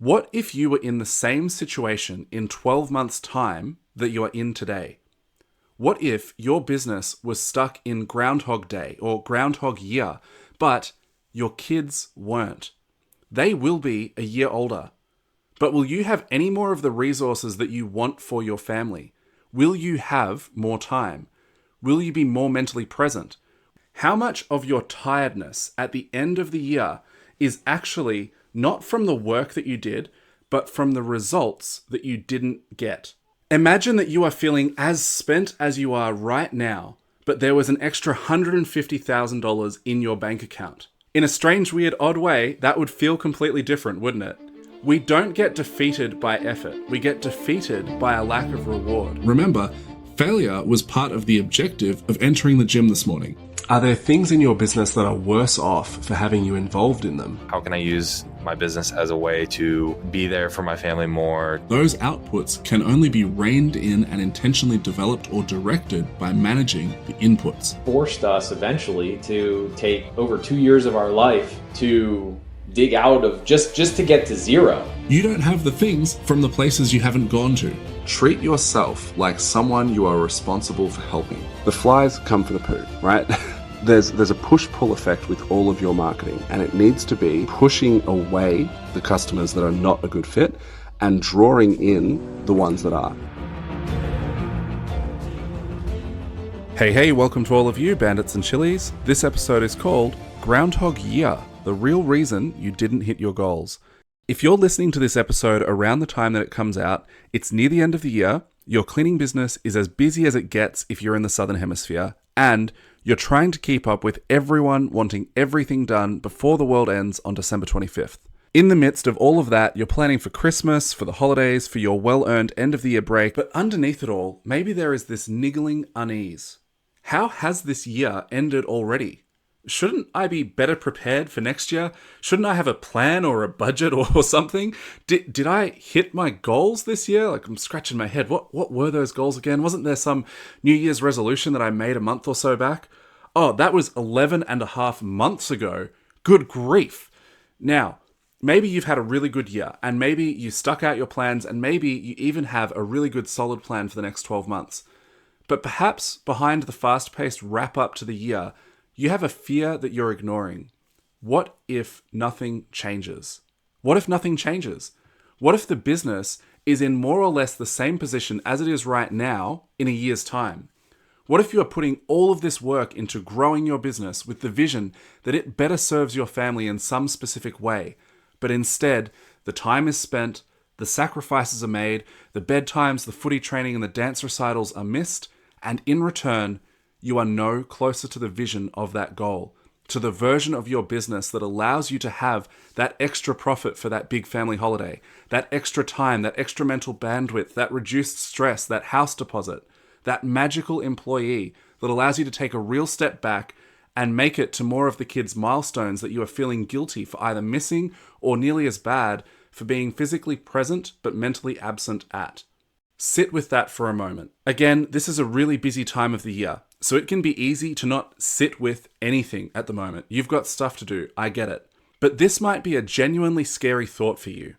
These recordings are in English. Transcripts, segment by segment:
What if you were in the same situation in 12 months' time that you are in today? What if your business was stuck in Groundhog Day or Groundhog Year, but your kids weren't? They will be a year older. But will you have any more of the resources that you want for your family? Will you have more time? Will you be more mentally present? How much of your tiredness at the end of the year is actually not from the work that you did, but from the results that you didn't get? Imagine that you are feeling as spent as you are right now, but there was an extra $150,000 in your bank account. In a strange, weird, odd way, that would feel completely different, wouldn't it? We don't get defeated by effort. We get defeated by a lack of reward. Remember, failure was part of the objective of entering the gym this morning. Are there things in your business that are worse off for having you involved in them? How can I use my business as a way to be there for my family more? Those outputs can only be reined in and intentionally developed or directed by managing the inputs. Forced us eventually to take over 2 years of our life to dig out of just to get to zero. You don't have the things from the places you haven't gone to. Treat yourself like someone you are responsible for helping. The flies come for the poo, right? There's a push-pull effect with all of your marketing, and it needs to be pushing away the customers that are not a good fit and drawing in the ones that are. Hey, welcome to all of you, bandits and chilies. This episode is called Groundhog Year, the real reason you didn't hit your goals. If you're listening to this episode around the time that it comes out, it's near the end of the year, your cleaning business is as busy as it gets if you're in the Southern Hemisphere, and you're trying to keep up with everyone wanting everything done before the world ends on December 25th. In the midst of all of that, you're planning for Christmas, for the holidays, for your well-earned end-of-the-year break, but underneath it all, maybe there is this niggling unease. How has this year ended already? Shouldn't I be better prepared for next year? Shouldn't I have a plan or a budget or something? Did I hit my goals this year? Like, I'm scratching my head. What were those goals again? Wasn't there some New Year's resolution that I made a month or so back? Oh, that was 11 and a half months ago. Good grief. Now, maybe you've had a really good year, and maybe you stuck out your plans, and maybe you even have a really good solid plan for the next 12 months. But perhaps behind the fast-paced wrap-up to the year, you have a fear that you're ignoring. What if nothing changes? What if nothing changes? What if the business is in more or less the same position as it is right now in a year's time? What if you are putting all of this work into growing your business with the vision that it better serves your family in some specific way, but instead the time is spent, the sacrifices are made, the bedtimes, the footy training and the dance recitals are missed, and in return, you are no closer to the vision of that goal, to the version of your business that allows you to have that extra profit for that big family holiday, that extra time, that extra mental bandwidth, that reduced stress, that house deposit, that magical employee that allows you to take a real step back and make it to more of the kids' milestones that you are feeling guilty for either missing or nearly as bad for being physically present but mentally absent at. Sit with that for a moment. Again, this is a really busy time of the year, so it can be easy to not sit with anything at the moment. You've got stuff to do, I get it. But this might be a genuinely scary thought for you.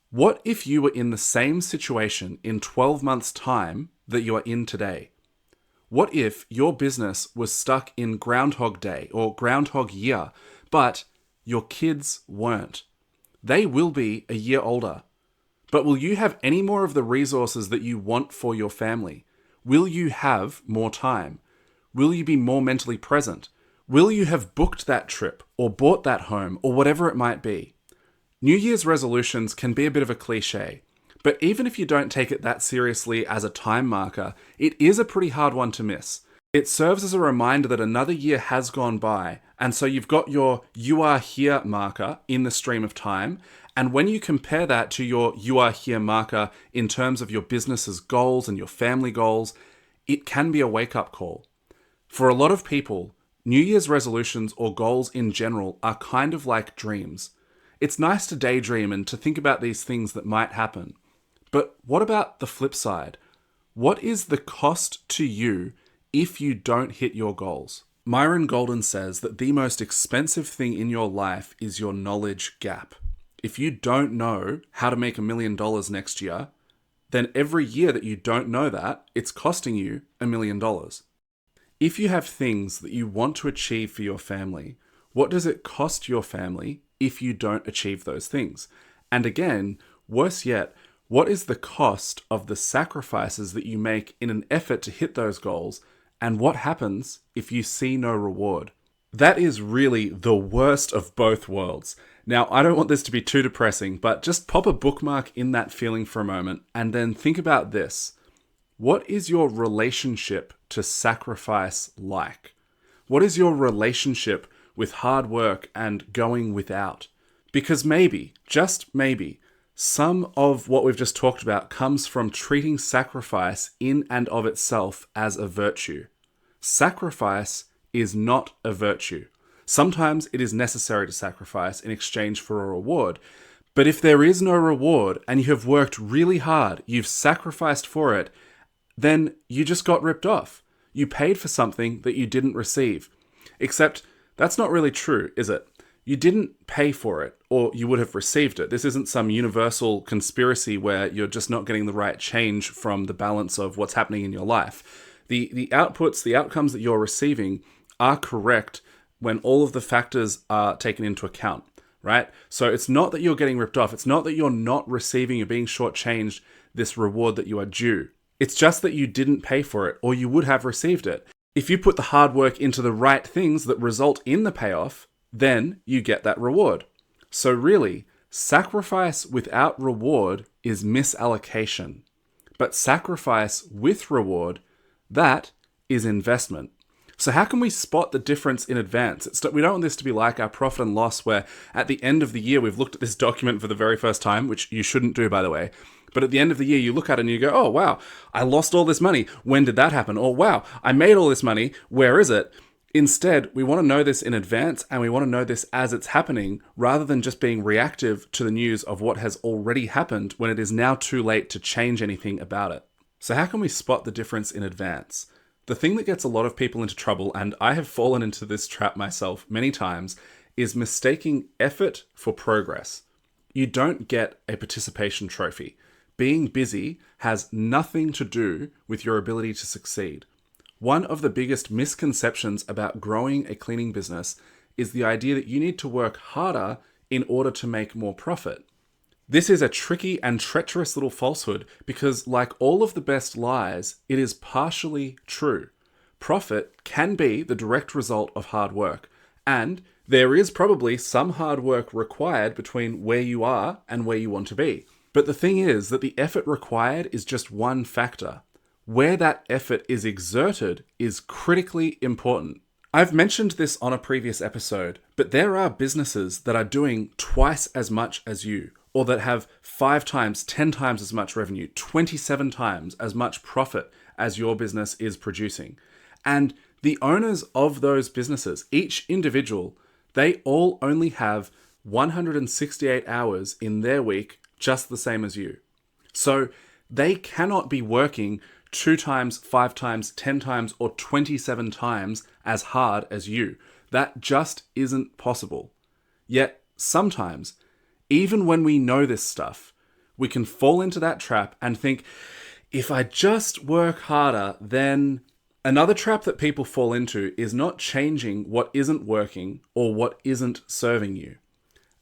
What if you were in the same situation in 12 months' time that you are in today? What if your business was stuck in Groundhog Day or Groundhog Year, but your kids weren't? They will be a year older. But will you have any more of the resources that you want for your family? Will you have more time? Will you be more mentally present? Will you have booked that trip or bought that home or whatever it might be? New Year's resolutions can be a bit of a cliche, but even if you don't take it that seriously as a time marker, it is a pretty hard one to miss. It serves as a reminder that another year has gone by, and so you've got your "you are here" marker in the stream of time, and when you compare that to your "you are here" marker in terms of your business's goals and your family goals, it can be a wake-up call. For a lot of people, New Year's resolutions or goals in general are kind of like dreams. It's nice to daydream and to think about these things that might happen. But what about the flip side? What is the cost to you if you don't hit your goals? Myron Golden says that the most expensive thing in your life is your knowledge gap. if you don't know how to make $1 million next year, then every year that you don't know that, it's costing you $1 million. If you have things that you want to achieve for your family, what does it cost your family if you don't achieve those things? And again, worse yet, what is the cost of the sacrifices that you make in an effort to hit those goals? And what happens if you see no reward? That is really the worst of both worlds. Now, I don't want this to be too depressing, but just pop a bookmark in that feeling for a moment and then think about this. What is your relationship to sacrifice like? What is your relationship with hard work and going without? Because maybe, just maybe, some of what we've just talked about comes from treating sacrifice in and of itself as a virtue. Sacrifice is not a virtue. Sometimes it is necessary to sacrifice in exchange for a reward. But if there is no reward and you have worked really hard, you've sacrificed for it, then you just got ripped off. You paid for something that you didn't receive. Except that's not really true, is it? You didn't pay for it, or you would have received it. This isn't some universal conspiracy where you're just not getting the right change from the balance of what's happening in your life. The outputs, the outcomes that you're receiving are correct when all of the factors are taken into account, right? So it's not that you're getting ripped off. It's not that you're not receiving, you're being shortchanged this reward that you are due. It's just that you didn't pay for it, or you would have received it. If you put the hard work into the right things that result in the payoff, then you get that reward. So really, sacrifice without reward is misallocation. But sacrifice with reward, that is investment. So how can we spot the difference in advance? We don't want this to be like our profit and loss where at the end of the year we've looked at this document for the very first time, which you shouldn't do, by the way. But at the end of the year, you look at it and you go, oh, wow, I lost all this money. When did that happen? Or wow, I made all this money. Where is it? Instead, we want to know this in advance and we want to know this as it's happening rather than just being reactive to the news of what has already happened when it is now too late to change anything about it. So how can we spot the difference in advance? The thing that gets a lot of people into trouble, and I have fallen into this trap myself many times, is mistaking effort for progress. You don't get a participation trophy. Being busy has nothing to do with your ability to succeed. One of the biggest misconceptions about growing a cleaning business is the idea that you need to work harder in order to make more profit. This is a tricky and treacherous little falsehood because, like all of the best lies, it is partially true. Profit can be the direct result of hard work, and there is probably some hard work required between where you are and where you want to be. But the thing is that the effort required is just one factor. Where that effort is exerted is critically important. I've mentioned this on a previous episode, but there are businesses that are doing twice as much as you, or that have 5 times, 10 times as much revenue, 27 times as much profit as your business is producing. And the owners of those businesses, each individual, they all only have 168 hours in their week, just the same as you. So they cannot be working 2 times, 5 times, 10 times, or 27 times as hard as you. That just isn't possible. Yet sometimes, even when we know this stuff, we can fall into that trap and think, if I just work harder, then... Another trap that people fall into is not changing what isn't working or what isn't serving you.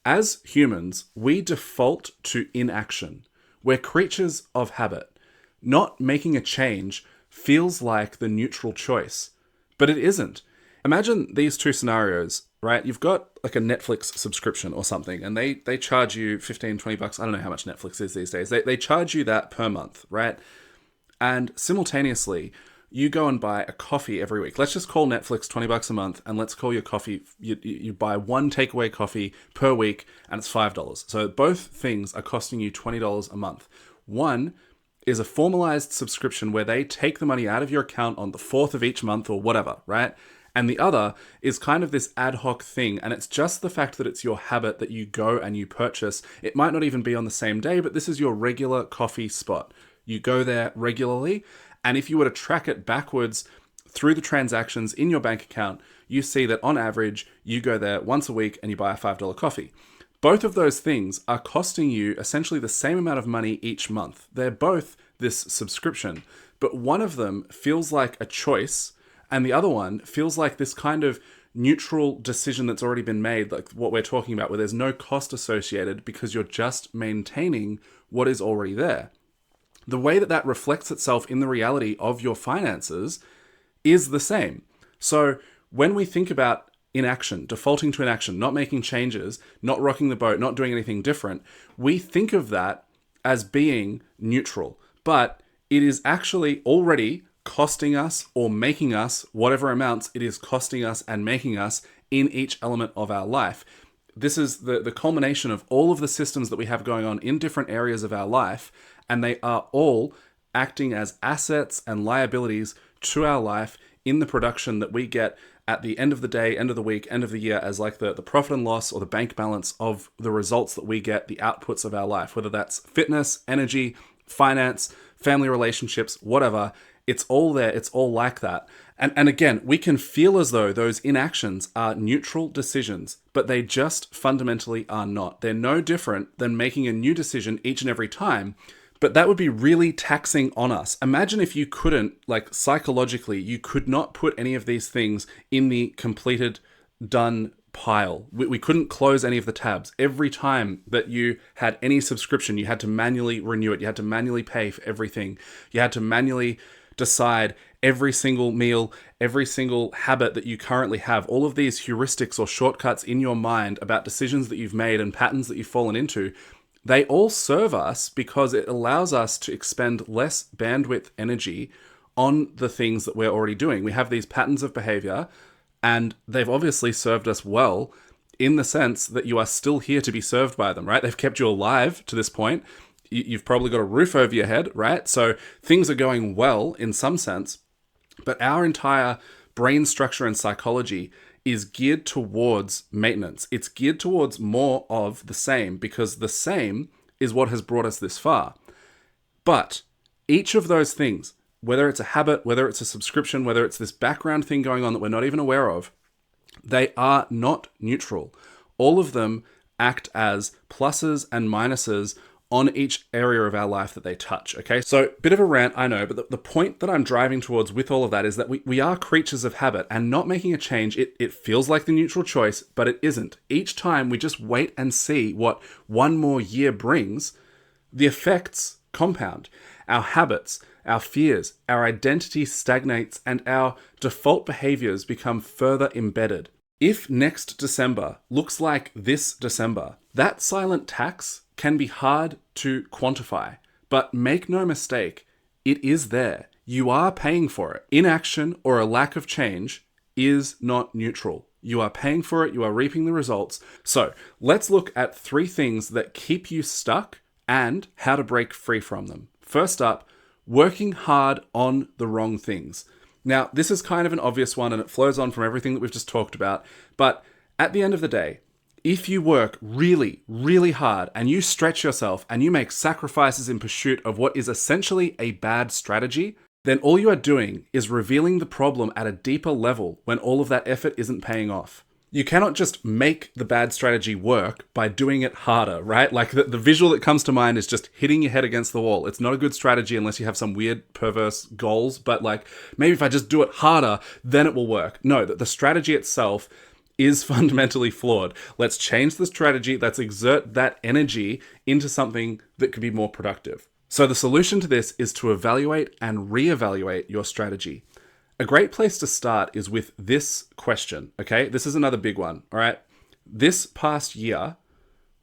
As humans, we default to inaction. We're creatures of habit. Not making a change feels like the neutral choice, but it isn't. Imagine these 2 scenarios, right? You've got like a Netflix subscription or something, and they charge you $15, $20. I don't know how much Netflix is these days. They charge you that per month, right? And simultaneously, you go and buy a coffee every week. Let's just call Netflix $20 a month, and let's call your coffee, you buy 1 takeaway coffee per week, and it's $5. So both things are costing you $20 a month. One is a formalized subscription where they take the money out of your account on the 4th of each month or whatever, right? And the other is kind of this ad hoc thing, and it's just the fact that it's your habit that you go and you purchase. It might not even be on the same day, but this is your regular coffee spot. You go there regularly, and if you were to track it backwards through the transactions in your bank account, you see that on average, you go there once a week and you buy a $5 coffee. Both of those things are costing you essentially the same amount of money each month. They're both this subscription, but one of them feels like a choice and the other one feels like this kind of neutral decision that's already been made, like what we're talking about, where there's no cost associated because you're just maintaining what is already there. The way that that reflects itself in the reality of your finances is the same. So when we think about inaction, defaulting to inaction, not making changes, not rocking the boat, not doing anything different, we think of that as being neutral. But it is actually already costing us or making us whatever amounts it is costing us and making us in each element of our life. This is the culmination of all of the systems that we have going on in different areas of our life, and they are all acting as assets and liabilities to our life in the production that we get at the end of the day, end of the week, end of the year, as like the profit and loss or the bank balance of the results that we get, the outputs of our life, whether that's fitness, energy, finance, family relationships, whatever. It's all there. It's all like that. And again, we can feel as though those inactions are neutral decisions, but they just fundamentally are not. They're no different than making a new decision each and every time. But that would be really taxing on us. Imagine if you couldn't, like psychologically, you could not put any of these things in the completed, done pile. We couldn't close any of the tabs. Every time that you had any subscription, you had to manually renew it. You had to manually pay for everything. You had to manually decide every single meal, every single habit that you currently have, all of these heuristics or shortcuts in your mind about decisions that you've made and patterns that you've fallen into. They all serve us because it allows us to expend less bandwidth energy on the things that we're already doing. We have these patterns of behavior, and they've obviously served us well in the sense that you are still here to be served by them, right? They've kept you alive to this point. You've probably got a roof over your head, right? So things are going well in some sense, but our entire brain structure and psychology is geared towards maintenance. It's geared towards more of the same because the same is what has brought us this far. But each of those things, whether it's a habit, whether it's a subscription, whether it's this background thing going on that we're not even aware of, they are not neutral. All of them act as pluses and minuses on each area of our life that they touch, okay? So, bit of a rant, I know, but the point that I'm driving towards with all of that is that we are creatures of habit, and not making a change, it feels like the neutral choice, but it isn't. Each time we just wait and see what one more year brings, the effects compound. Our habits, our fears, our identity stagnates, and our default behaviors become further embedded. If next December looks like this December, that silent tax can be hard to quantify, but make no mistake, it is there. You are paying for it. Inaction or a lack of change is not neutral. You are paying for it, you are reaping the results. So let's look at 3 things that keep you stuck and how to break free from them. First up, working hard on the wrong things. Now, this is kind of an obvious one and it flows on from everything that we've just talked about, but at the end of the day, if you work really, really hard and you stretch yourself and you make sacrifices in pursuit of what is essentially a bad strategy, then all you are doing is revealing the problem at a deeper level when all of that effort isn't paying off. You cannot just make the bad strategy work by doing it harder, right? Like the visual that comes to mind is just hitting your head against the wall. It's not a good strategy unless you have some weird, perverse goals, but like maybe if I just do it harder, then it will work. No, the strategy itself is fundamentally flawed. Let's change the strategy. Let's exert that energy into something that could be more productive. So the solution to this is to evaluate and reevaluate your strategy. A great place to start is with this question, okay? This is another big one, all right? This past year,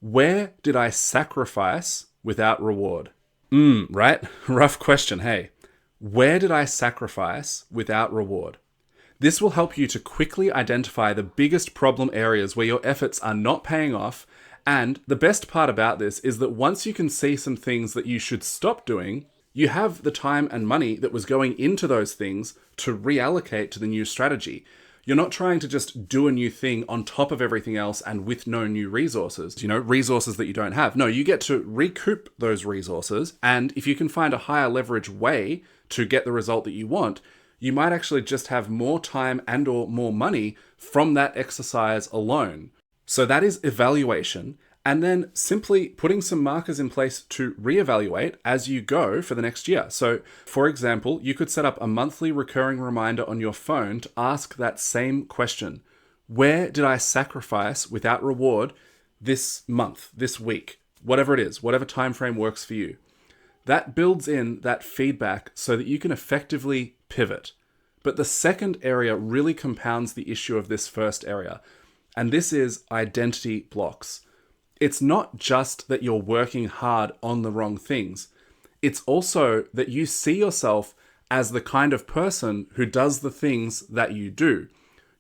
where did I sacrifice without reward? Right? Rough question, hey. Where did I sacrifice without reward? This will help you to quickly identify the biggest problem areas where your efforts are not paying off. And the best part about this is that once you can see some things that you should stop doing, you have the time and money that was going into those things to reallocate to the new strategy. You're not trying to just do a new thing on top of everything else and with no new resources, resources that you don't have. No, you get to recoup those resources. And if you can find a higher leverage way to get the result that you want, you might actually just have more time and or more money from that exercise alone. So that is evaluation. and then simply putting some markers in place to reevaluate as you go for the next year. So, for example, you could set up a monthly recurring reminder on your phone to ask that same question. Where did I sacrifice without reward this month, this week, whatever it is, whatever time frame works for you? That builds in that feedback so that you can effectively pivot. But the second area really compounds the issue of this first area, and this is identity blocks. It's not just that you're working hard on the wrong things. It's also that you see yourself as the kind of person who does the things that you do.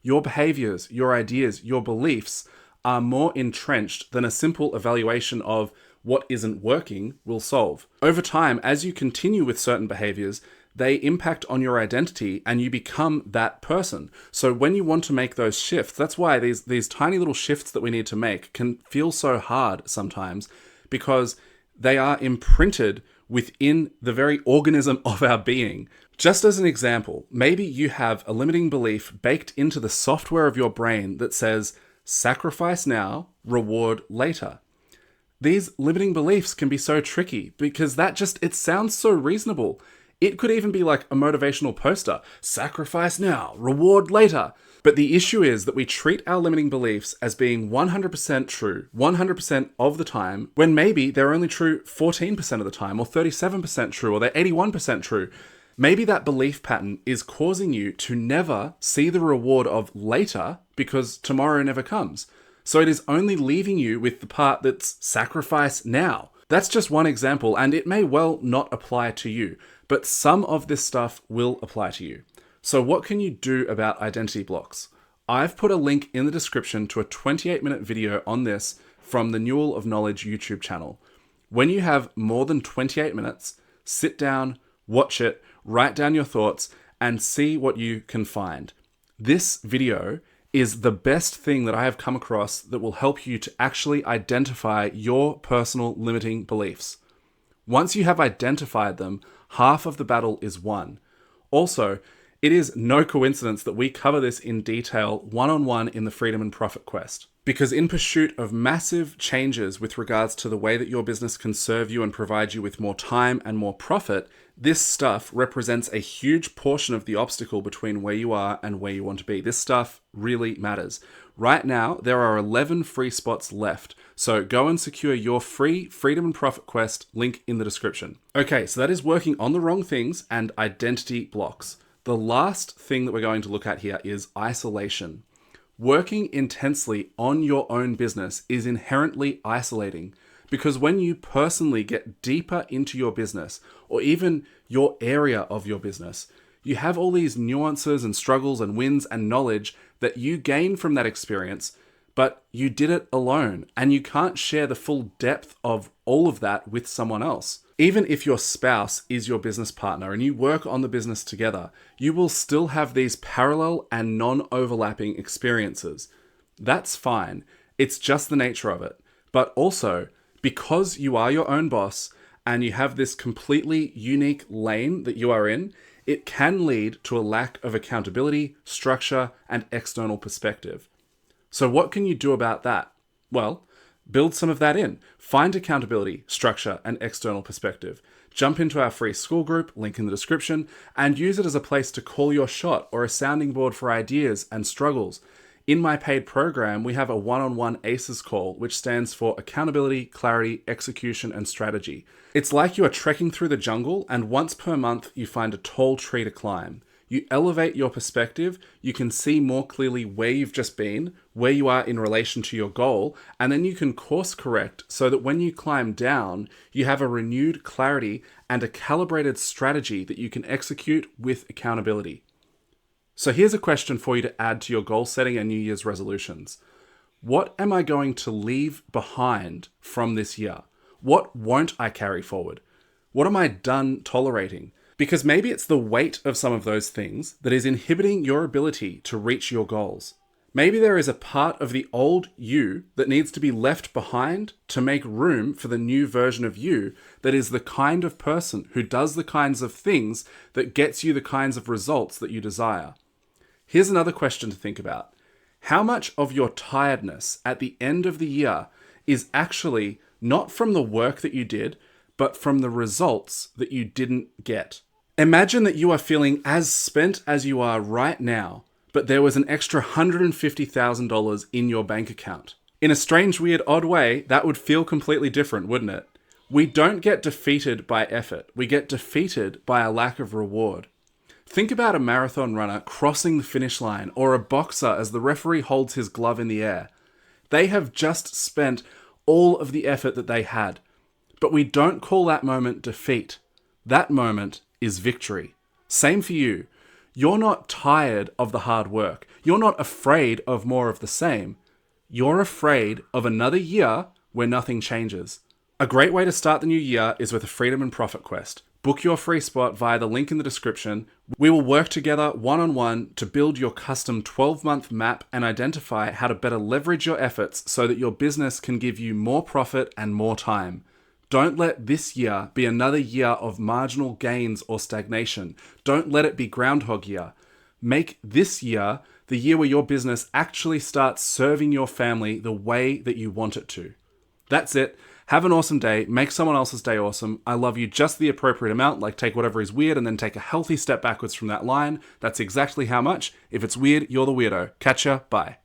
Your behaviors, your ideas, your beliefs are more entrenched than a simple evaluation of what isn't working will solve. Over time, as you continue with certain behaviors, they impact on your identity and you become that person. So when you want to make those shifts, that's why these tiny little shifts that we need to make can feel so hard sometimes, because they are imprinted within the very organism of our being. Just as an example, maybe you have a limiting belief baked into the software of your brain that says, sacrifice now, reward later. These limiting beliefs can be so tricky because it sounds so reasonable. It could even be like a motivational poster, sacrifice now, reward later. But the issue is that we treat our limiting beliefs as being 100% true, 100% of the time, when maybe they're only true 14% of the time, or 37% true, or they're 81% true. Maybe that belief pattern is causing you to never see the reward of later because tomorrow never comes. So it is only leaving you with the part that's sacrifice now. That's just one example, and it may well not apply to you, but some of this stuff will apply to you. So what can you do about identity blocks? I've put a link in the description to a 28-minute video on this from the Newell of Knowledge YouTube channel. When you have more than 28 minutes, sit down, watch it, write down your thoughts, and see what you can find. This video is the best thing that I have come across that will help you to actually identify your personal limiting beliefs. Once you have identified them, half of the battle is won. Also, it is no coincidence that we cover this in detail one-on-one in the Freedom and Profit Quest. Because in pursuit of massive changes with regards to the way that your business can serve you and provide you with more time and more profit, this stuff represents a huge portion of the obstacle between where you are and where you want to be. This stuff really matters. Right now, there are 11 free spots left. So go and secure your free Freedom and Profit Quest, link in the description. Okay, so that is working on the wrong things and identity blocks. The last thing that we're going to look at here is isolation. Working intensely on your own business is inherently isolating, because when you personally get deeper into your business, or even your area of your business, you have all these nuances and struggles and wins and knowledge that you gain from that experience, but you did it alone, and you can't share the full depth of all of that with someone else. Even if your spouse is your business partner and you work on the business together, you will still have these parallel and non-overlapping experiences. That's fine. It's just the nature of it. But also, because you are your own boss and you have this completely unique lane that you are in, it can lead to a lack of accountability, structure, and external perspective. So what can you do about that? Well, build some of that in. Find accountability, structure, and external perspective. Jump into our free school group, link in the description, and use it as a place to call your shot or a sounding board for ideas and struggles. In my paid program, we have a one-on-one ACEs call, which stands for Accountability, Clarity, Execution, and Strategy. It's like you are trekking through the jungle, and once per month, you find a tall tree to climb. You elevate your perspective, you can see more clearly where you've just been, where you are in relation to your goal, and then you can course correct so that when you climb down, you have a renewed clarity and a calibrated strategy that you can execute with accountability. So here's a question for you to add to your goal setting and New Year's resolutions. What am I going to leave behind from this year? What won't I carry forward? What am I done tolerating? Because maybe it's the weight of some of those things that is inhibiting your ability to reach your goals. Maybe there is a part of the old you that needs to be left behind to make room for the new version of you that is the kind of person who does the kinds of things that gets you the kinds of results that you desire. Here's another question to think about. How much of your tiredness at the end of the year is actually not from the work that you did, but from the results that you didn't get. Imagine that you are feeling as spent as you are right now, but there was an extra $150,000 in your bank account. In a strange, weird, odd way, that would feel completely different, wouldn't it? We don't get defeated by effort. We get defeated by a lack of reward. Think about a marathon runner crossing the finish line, or a boxer as the referee holds his glove in the air. They have just spent all of the effort that they had. But we don't call that moment defeat. That moment is victory. Same for you. You're not tired of the hard work. You're not afraid of more of the same. You're afraid of another year where nothing changes. A great way to start the new year is with a Freedom and Profit Quest. Book your free spot via the link in the description. We will work together one-on-one to build your custom 12-month map and identify how to better leverage your efforts so that your business can give you more profit and more time. Don't let this year be another year of marginal gains or stagnation. Don't let it be Groundhog Year. Make this year the year where your business actually starts serving your family the way that you want it to. That's it. Have an awesome day. Make someone else's day awesome. I love you just the appropriate amount, like take whatever is weird and then take a healthy step backwards from that line. That's exactly how much. If it's weird, you're the weirdo. Catch ya. Bye.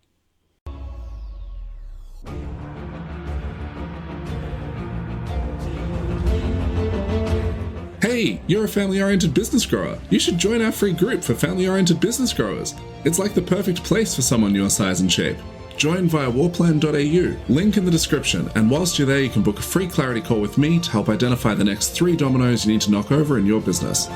Hey, you're a family-oriented business grower. You should join our free group for family-oriented business growers. It's like the perfect place for someone your size and shape. Join via warplan.au, link in the description, and whilst you're there you can book a free clarity call with me to help identify the next 3 dominoes you need to knock over in your business.